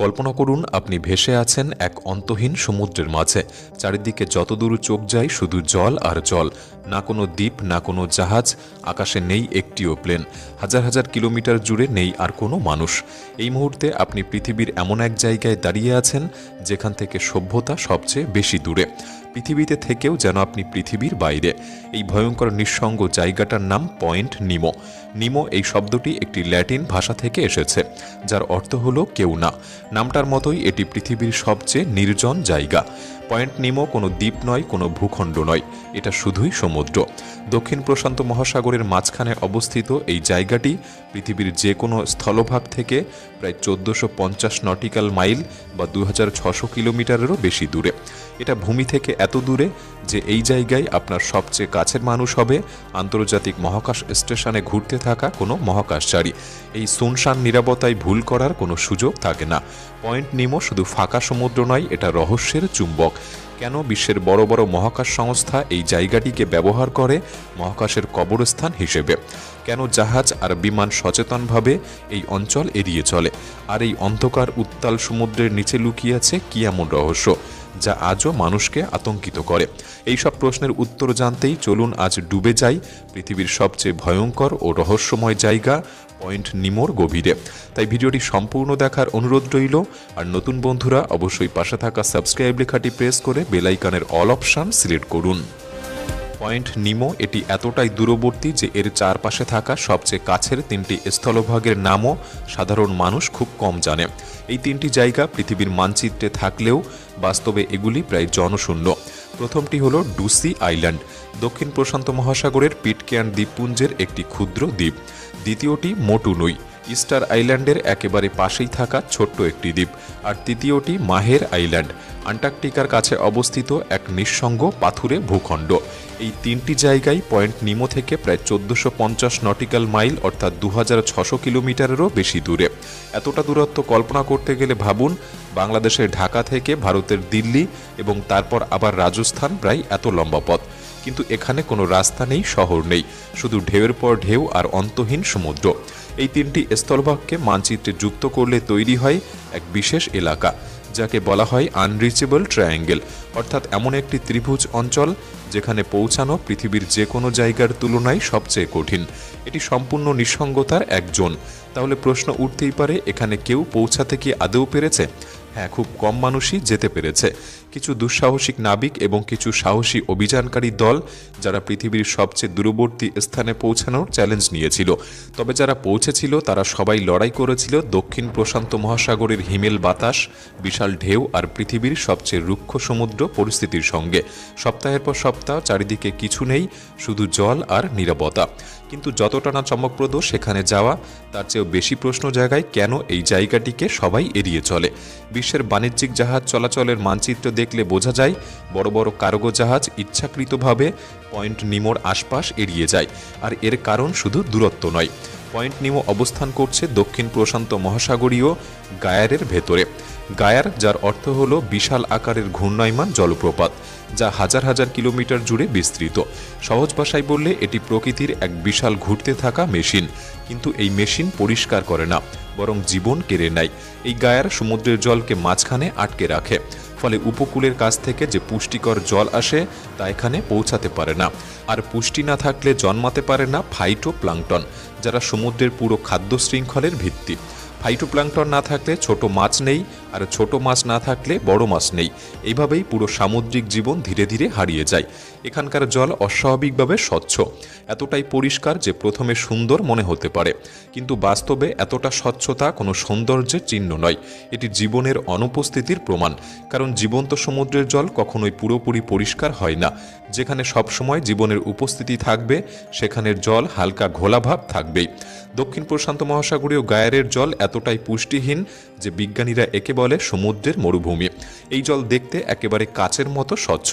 কল্পনা করুন আপনি ভেসে আছেন এক অন্তহীন সমুদ্রের মাঝে। চারিদিকে যতদূর চোখ যায় শুধু জল আর জল। না কোনো দ্বীপ, না কোনো জাহাজ, আকাশে নেই একটিও প্লেন। হাজার হাজার কিলোমিটার জুড়ে নেই আর কোনো মানুষ। এই মুহূর্তে আপনি পৃথিবীর এমন এক জায়গায় দাঁড়িয়ে আছেন যেখান থেকে সভ্যতা সবচেয়ে বেশি দূরে। পৃথিবীতে থেকেও যেন আপনি পৃথিবীর বাইরে। এই ভয়ঙ্কর নিঃসঙ্গ জায়গাটার নাম পয়েন্ট নিমো। নিমো এই শব্দটি একটি ল্যাটিন ভাষা থেকে এসেছে, যার অর্থ হলো কেউ না। নামটার মতোই এটি পৃথিবীর সবচেয়ে নির্জন জায়গা। পয়েন্ট নিমো কোনো দ্বীপ নয়, কোনো ভূখণ্ড নয়, এটা শুধুই সমুদ্র। দক্ষিণ প্রশান্ত মহাসাগরের মাঝখানে অবস্থিত এই জায়গাটি পৃথিবীর যে কোনো স্থলভাগ থেকে প্রায় 1450 নটিক্যাল মাইল বা 2600 কিলোমিটারেরও বেশি দূরে। এটা ভূমি থেকে এত দূরে যে এই জায়গায় আপনার সবচেয়ে কাছের মানুষ হবে আন্তর্জাতিক মহাকাশ স্টেশনে ঘুরতে থাকা কোনো মহাকাশচারী। এই সুনসান নিরাপত্তায় ভুল করার কোনো সুযোগ থাকে না। পয়েন্ট নিমো শুধু ফাঁকা সমুদ্র নয়, এটা রহস্যের চুম্বক। কেন বিশ্বের বড় বড় মহাকাশ সংস্থা এই জায়গাটিকে ব্যবহার করে মহাকাশের কবরস্থান হিসেবে? কেন জাহাজ আর বিমান সচেতনভাবে এই অঞ্চল এড়িয়ে চলে? আর এই অন্ধকার উত্তাল সমুদ্রের নিচে লুকিয়ে আছে কি এমন রহস্য যা আজও মানুষকে আতঙ্কিত করে? এই সব প্রশ্নের উত্তর জানতেই চলুন আজ ডুবে যাই পৃথিবীর সবচেয়ে ভয়ঙ্কর ও রহস্যময় জায়গা পয়েন্ট নিমোর গভীরে। তাই ভিডিওটি সম্পূর্ণ দেখার অনুরোধ রইল। আর নতুন বন্ধুরা অবশ্যই পাশে থাকা সাবস্ক্রাইব লেখাটি প্রেস করে বেল আইকনের অল অপশন সিলেক্ট করুন। পয়েন্ট নিমো এটি এতটাই দূরবর্তী যে এর চারপাশে থাকা সবচেয়ে কাছের তিনটি স্থলভাগের নামও সাধারণ মানুষ খুব কম জানে। এই তিনটি জায়গা পৃথিবীর মানচিত্রে থাকলেও বাস্তবে এগুলি প্রায় জনশূন্য। প্রথমটি হল ডুসি আইল্যান্ড, দক্ষিণ প্রশান্ত মহাসাগরের পিটকেয়ান দ্বীপপুঞ্জের একটি ক্ষুদ্র দ্বীপ। দ্বিতীয়টি মোটুনুই, ইস্টার আইল্যান্ডের একেবারে পাশেই থাকা ছোট্ট একটি দ্বীপ। আর তৃতীয়টি মাহের আইল্যান্ড, আন্টার্কটিকার কাছে অবস্থিত এক নিঃসঙ্গ পাথুরে ভূখণ্ড। এই তিনটি জায়গায় পয়েন্ট নিমো থেকে প্রায় 1450 নটিক্যাল মাইল অর্থাৎ 2600 কিলোমিটারেরও বেশি দূরে। এতটা দূরত্ব কল্পনা করতে গেলে ভাবুন বাংলাদেশের ঢাকা থেকে ভারতের দিল্লি এবং তারপর আবার রাজস্থান, প্রায় এত লম্বা পথ। কিন্তু এখানে কোনো রাস্তা নেই, শহর নেই, শুধু ঢেউয়ের পর ঢেউ আর অন্তহীন সমুদ্র। এই তিনটি স্থলভাগকে মানচিত্রে যুক্ত করলে তৈরি হয় এক বিশেষ এলাকা যাকে বলা হয় আনরিচেবল ট্রায়াঙ্গেল, অর্থাৎ এমন একটি ত্রিভুজ অঞ্চল যেখানে পৌঁছানো পৃথিবীর যে কোনো জায়গার তুলনায় সবচেয়ে কঠিন। এটি সম্পূর্ণ নিঃসঙ্গতার এক জোন। তাহলে প্রশ্ন উঠতেই পারে, এখানে কেউ পৌঁছাতে কি আদৌ পেরেছে? হ্যাঁ, খুব কম মানুষই যেতে পেরেছে। কিছু দুঃসাহসিক নাবিক এবং কিছু সাহসী অভিযানকারী দল যারা পৃথিবীর সবচেয়ে দূরবর্তী স্থানে পৌঁছানোর চ্যালেঞ্জ নিয়েছিল। তবে যারা পৌঁছেছিল তারা সবাই লড়াই করেছিল দক্ষিণ প্রশান্ত মহাসাগরের হিমেল বাতাস, বিশাল ঢেউ আর পৃথিবীর সবচেয়ে রুক্ষ সমুদ্র পরিস্থিতির সঙ্গে। সপ্তাহের পর সপ্তাহ চারিদিকে কিছু নেই, শুধু জল আর নীরবতা। কিন্তু যতটা না চমকপ্রদ সেখানে যাওয়া, তার চেয়েও বেশি প্রশ্ন জায়গায় কেন এই জায়গাটিকে সবাই এড়িয়ে চলে। বিশ্বের বাণিজ্যিক জাহাজ চলাচলের মানচিত্র দেখলে বোঝা যায় বড় বড় কার্গো জাহাজ ইচ্ছাকৃতভাবে পয়েন্ট নিমোর আশপাশ এড়িয়ে যায়। আর এর কারণ শুধু দূরত্ব নয়। পয়েন্ট নিমো অবস্থান করছে দক্ষিণ প্রশান্ত মহাসাগরীয় গায়ারের ভেতরে। গায়ার, যার অর্থ হল বিশাল আকারের ঘূর্ণায়মান জলপ্রপাত, যা হাজার হাজার কিলোমিটার জুড়ে বিস্তৃত। সহজ ভাষায় বললে এটি প্রকৃতির এক বিশাল ঘুরতে থাকা মেশিন। কিন্তু এই মেশিন পরিষ্কার করে না, বরং জীবন কেড়ে নেয়। এই গায়ার সমুদ্রের জলকে মাঝখানে আটকে রাখে, ফলে উপকূলের কাছ থেকে যে পুষ্টিকর জল আসে তা এখানে পৌঁছাতে পারে না। আর পুষ্টি না থাকলে জন্মাতে পারে না ফাইটোপ্লাঙ্কটন, যারা সমুদ্রের পুরো খাদ্য শৃঙ্খলের ভিত্তি। ফাইটোপ্লাঙ্কটন না থাকলে ছোট মাছ নেই, আর ছোট মাছ না থাকলে বড় মাছ নেই। এইভাবেই পুরো সামুদ্রিক জীবন ধীরে ধীরে হারিয়ে যায়। এখানকার জল অস্বাভাবিকভাবে স্বচ্ছ, এতটাই পরিষ্কার যে প্রথমে সুন্দর মনে হতে পারে, কিন্তু বাস্তবে এতটা স্বচ্ছতা কোনো সৌন্দর্যের চিহ্ন নয়, এটি জীবনের অনুপস্থিতির প্রমাণ। কারণ জীবন্ত সমুদ্রের জল কখনোই পুরোপুরি পরিষ্কার হয় না। যেখানে সবসময় জীবনের উপস্থিতি থাকবে সেখানের জল হালকা ঘোলাভাব থাকবেই। দক্ষিণ প্রশান্ত মহাসাগরীয় গায়ারের জল এতটাই পুষ্টিহীন যে বিজ্ঞানীরা একে বলে সমুদ্রের মরুভূমি। এই জল দেখতে একেবারে কাচের মতো স্বচ্ছ,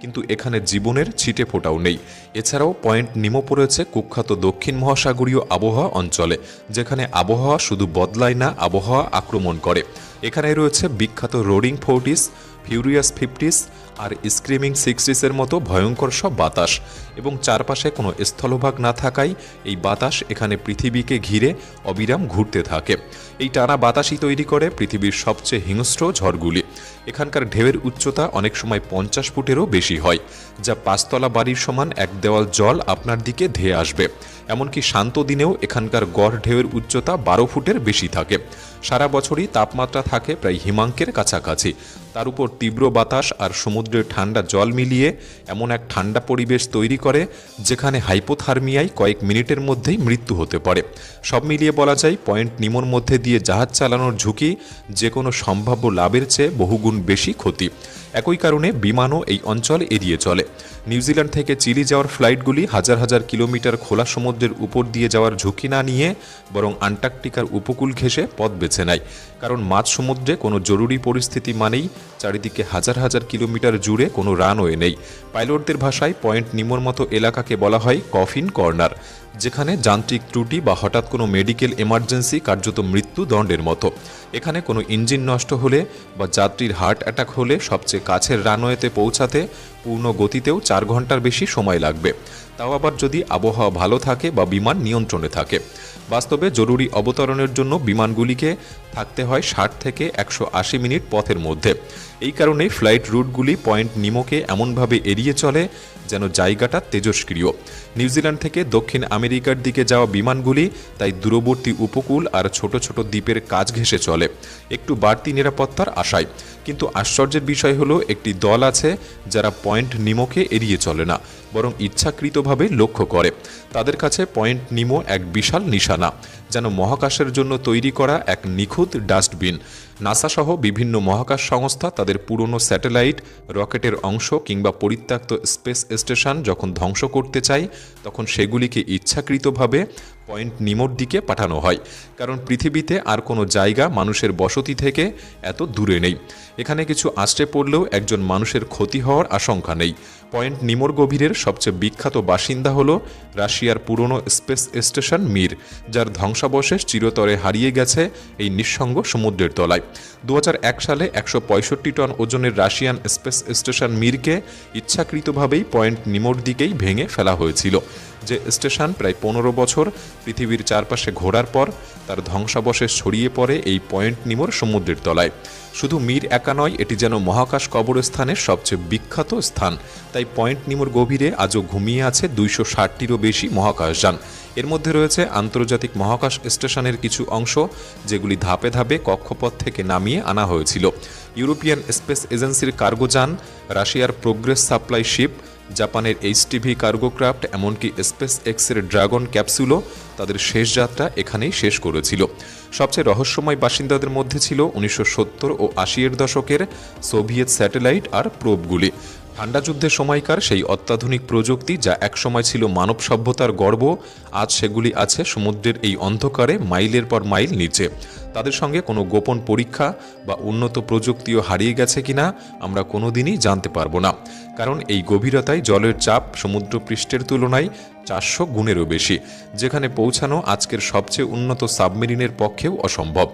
কিন্তু এখানে জীবনের ছিটে ফোঁটাও নেই। এছাড়াও পয়েন্ট নিমো পড়েছে কুখ্যাত দক্ষিণ মহাসাগরীয় আবহাওয়া অঞ্চলে, যেখানে আবহাওয়া শুধু বদলায় না, আবহাওয়া আক্রমণ করে। এখানে রয়েছে বিখ্যাত রোরিং 40s, ফিউরিয়াস 50s আর স্ক্রিমিং 60s মতো ভয়ঙ্কর সব বাতাস, এবং চারপাশে কোনো স্থলভাগ না থাকায় এই বাতাস এখানে পৃথিবীকে ঘিরে অবিরাম ঘুরতে থাকে। এই টানা বাতাসই তৈরি করে পৃথিবীর সবচেয়ে হিংস্র ঝড়গুলি। এখানকার ঢেউয়ের উচ্চতা অনেক সময় 50 ফুটেরও বেশি হয়, যা 5 তলা বাড়ির সমান এক দেওয়াল জল আপনার দিকে ধেয়ে আসবে। এমনকি শান্ত দিনেও এখানকার গড় ঢেউয়ের উচ্চতা 12 ফুটের বেশি থাকে। সারা বছরই তাপমাত্রা থাকে প্রায় হিমাঙ্কের কাছাকাছি। তার উপর তীব্র বাতাস আর সমুদ্রের ঠান্ডা জল মিলিয়ে এমন এক ঠান্ডা পরিবেশ তৈরি করে যেখানে হাইপোথার্মিয়ায় কয়েক মিনিটের মধ্যেই মৃত্যু হতে পারে। সব মিলিয়ে বলা যায় পয়েন্ট নিমোর মধ্যে দিয়ে জাহাজ চালানোর ঝুঁকি যে কোনো সম্ভাব্য লাভের চেয়ে বহুগুণ বেশি ক্ষতি। একই কারণে বিমানও এই অঞ্চল এড়িয়ে চলে। নিউজিল্যান্ড থেকে চিলি যাওয়ার ফ্লাইটগুলি হাজার হাজার কিলোমিটার খোলা সমুদ্রের উপর দিয়ে যাওয়ার ঝুঁকি না নিয়ে বরং আন্টার্কটিকার উপকূল ঘেঁষে পথ বেছে নেয়, কারণ মাঝ সমুদ্রে কোনো জরুরি পরিস্থিতি মানেই চারিদিকে হাজার হাজার কিলোমিটার জুড়ে কোনো রানওয়ে নেই। পাইলটদের ভাষায় পয়েন্ট নিমোর মতো এলাকাকে বলা হয় কফিন কর্নার, যেখানে যান্ত্রিক ত্রুটি বা হঠাৎ কোনো মেডিকেল এমার্জেন্সি কার্যত মৃত্যুদণ্ডের মতো। এখানে কোনো ইঞ্জিন নষ্ট হলে বা যাত্রীর হার্ট অ্যাটাক হলে সবচেয়ে কাছের রানওয়েতে পৌঁছাতে পূর্ণ গতিতেও 4 ঘন্টার বেশি সময় লাগবে, তাও আবার যদি আবহাওয়া ভালো থাকে বা বিমান নিয়ন্ত্রণে থাকে। বাস্তবে জরুরি অবতরণের জন্য বিমানগুলিকে থাকতে হয় 60 থেকে 180 মিনিট পথের মধ্যে। এই কারণেই ফ্লাইট রুটগুলি পয়েন্ট নিমোকে এমনভাবে এড়িয়ে চলে যেন জায়গাটা তেজস্ক্রিয়। নিউজিল্যান্ড থেকে দক্ষিণ আমেরিকার দিকে যাওয়া বিমানগুলি তাই দূরবর্তী উপকূল আর ছোট ছোট দ্বীপের কাছ ঘেঁষে চলে একটু বাড়তি নিরাপত্তার আশায়। কিন্তু আশ্চর্যের বিষয় হলো একটি দল আছে যারা পয়েন্ট নিমোকে এড়িয়ে চলে না, বরং ইচ্ছাকৃতভাবে লক্ষ্য করে। তাদের কাছে পয়েন্ট নিমো এক বিশাল নিশানা, যেন মহাকাশের জন্য তৈরি করা এক নিখুঁত ডাস্টবিন। নাসা সহ বিভিন্ন মহাকাশ সংস্থা তাদের পুরনো স্যাটেলাইট, রকেটের অংশ কিংবা পরিত্যক্ত স্পেস স্টেশন যখন ধ্বংস করতে চায়, তখন সেগুলিকে ইচ্ছাকৃতভাবে পয়েন্ট নিমোর দিকে পাঠানো হয়, কারণ পৃথিবীতে আর কোনো জায়গা মানুষের বসতি থেকে এত দূরে নেই। এখানে কিছু আছড়ে পড়লেও একজন মানুষের ক্ষতি হওয়ার আশঙ্কা নেই। পয়েন্ট নিমোর গভীরের সবচেয়ে বিখ্যাত বাসিন্দা হল রাশিয়ার পুরনো স্পেস স্টেশন মির, যার ধ্বংসাবশেষ চিরতরে হারিয়ে গেছে এই নিঃসঙ্গ সমুদ্রের তলায়। 2001 সালে 165 টন ওজনের রাশিয়ান স্পেস স্টেশন মিরকে ইচ্ছাকৃতভাবেই পয়েন্ট নিমোর দিকেই ভেঙে ফেলা হয়েছিল, যে স্টেশন প্রায় 15 বছর পৃথিবীর চারপাশে ঘোরার পর তার ধ্বংসাবশেষ ছড়িয়ে পড়ে এই পয়েন্ট নিমোর সমুদ্রের তলায়। শুধু মির একা নয়, এটি যেন মহাকাশ কবরস্থানের সবচেয়ে বিখ্যাত স্থান। তাই পয়েন্ট নিমোর গভীরে আজও ঘুমিয়ে আছে 260টিরও বেশি মহাকাশযান। এর মধ্যে রয়েছে আন্তর্জাতিক মহাকাশ স্টেশনের কিছু অংশ, যেগুলি ধাপে ধাপে কক্ষপথ থেকে নামিয়ে আনা হয়েছিল। ইউরোপিয়ান স্পেস এজেন্সির কার্গোযান, রাশিয়ার প্রোগ্রেস সাপ্লাই শিপ, জাপানের এইচটিভি কার্গোক্রাফট, এমনকি স্পেস এক্সের ড্রাগন ক্যাপসুলও তাদের শেষ যাত্রা এখানেই শেষ করেছিল। সবচেয়ে রহস্যময় বাসিন্দাদের মধ্যে ছিল 1970 ও 80-এর দশকের সোভিয়েত স্যাটেলাইট আর প্রোবগুলি। ঠান্ডা যুদ্ধের সময়কার সেই অত্যাধুনিক প্রযুক্তি যা একসময় ছিল মানব সভ্যতার গর্ব, আজ সেগুলি আছে সমুদ্রের এই অন্ধকারে মাইলের পর মাইল নিচে। তাদের সঙ্গে কোনো গোপন পরীক্ষা বা উন্নত প্রযুক্তিও হারিয়ে গেছে কিনা আমরা কোনোদিনই জানতে পারবো না, কারণ এই গভীরতায় জলের চাপ সমুদ্রপৃষ্ঠের তুলনায় 400 গুণেরও বেশি, যেখানে পৌঁছানো আজকের সবচেয়ে উন্নত সাবমেরিনের পক্ষেও অসম্ভব।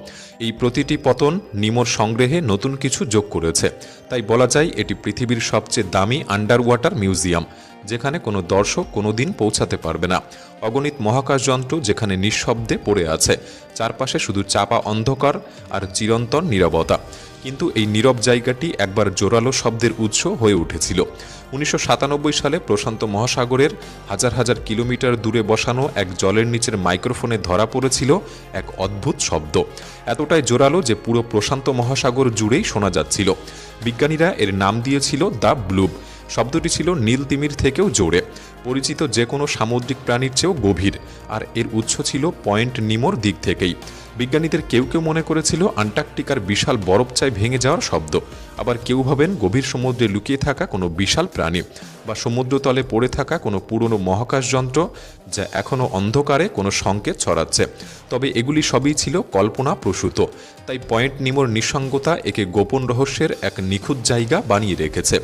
এই প্রতিটি পতন নিমোর সংগ্রহে নতুন কিছু যোগ করেছে। তাই বলা যায় এটি পৃথিবীর সবচেয়ে দামি আন্ডার ওয়াটার মিউজিয়াম, যেখানে কোনো দর্শক কোনোদিন পৌঁছাতে পারবে না। অগণিত মহাকাশ যন্ত্র যেখানে নিঃশব্দে পড়ে আছে, চারপাশে শুধু চাপা অন্ধকার আর চিরন্তন নীরবতা। কিন্তু এই নীরব জায়গাটি একবার জোরালো শব্দের উৎস হয়ে উঠেছিল। 1997 সালে প্রশান্ত মহাসাগরের হাজার হাজার কিলোমিটার দূরে বসানো এক জলের নিচের মাইক্রোফোনে ধরা পড়েছিল এক অদ্ভুত শব্দ, এতটাই জোরালো যে পুরো প্রশান্ত মহাসাগর জুড়েই শোনা যাচ্ছিল। বিজ্ঞানীরা এর নাম দিয়েছিল দ্য ব্লুব। শব্দটি ছিল নীল তিমির থেকেও জোরে, পরিচিত যে কোনো সামুদ্রিক প্রাণীর চেয়েও গভীর, আর এর উৎস ছিল পয়েন্ট নিমোর দিক থেকেই। বিজ্ঞানীদের কেউ কেউ মনে করেছিল আন্টার্কটিকার বিশাল বরফচাই ভেঙে যাওয়ার শব্দ, আবার কেউ ভাবেন গভীর সমুদ্রে লুকিয়ে থাকা কোনো বিশাল প্রাণী বা সমুদ্রতলে পড়ে থাকা কোনো পুরনো মহাকাশ যন্ত্র যা এখনও অন্ধকারে কোনো সংকেত ছড়াচ্ছে। তবে এগুলি সবই ছিল কল্পনা প্রসূত। তাই পয়েন্ট নিমোর নিঃসঙ্গতা একে গোপন রহস্যের এক নিখুঁত জায়গা বানিয়ে রেখেছে।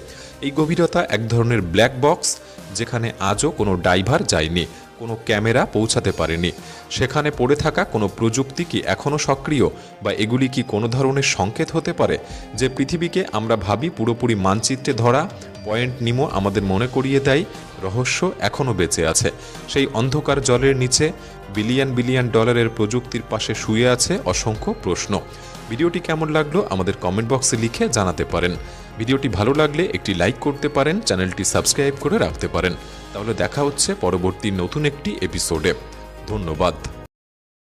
এই গভীরতা এক ধরনের ব্ল্যাক বক্স, যেখানে আজও কোনো ডাইভার যায়নি, কোনো ক্যামেরা পৌঁছাতে পারেনি। সেখানে পড়ে থাকা কোনো প্রযুক্তি কি এখনও সক্রিয়, বা এগুলি কি কোনো ধরনের সংকেত হতে পারে যে পৃথিবীকে আমরা ভাবি পুরোপুরি মানচিত্রে ধরা? পয়েন্ট নিমো আমাদের মনে করিয়ে দেয় রহস্য এখনও বেঁচে আছে। সেই অন্ধকার জলের নিচে বিলিয়ন বিলিয়ন ডলারের প্রযুক্তির পাশে শুয়ে আছে অসংখ্য প্রশ্ন। ভিডিওটি কেমন লাগলো আমাদের কমেন্ট বক্সে লিখে জানাতে পারেন। ভিডিওটি ভালো লাগলে একটি লাইক করতে পারেন, চ্যানেলটি সাবস্ক্রাইব করে রাখতে পারেন। তাহলে দেখা হচ্ছে পরবর্তী নতুন একটি এপিসোডে। ধন্যবাদ।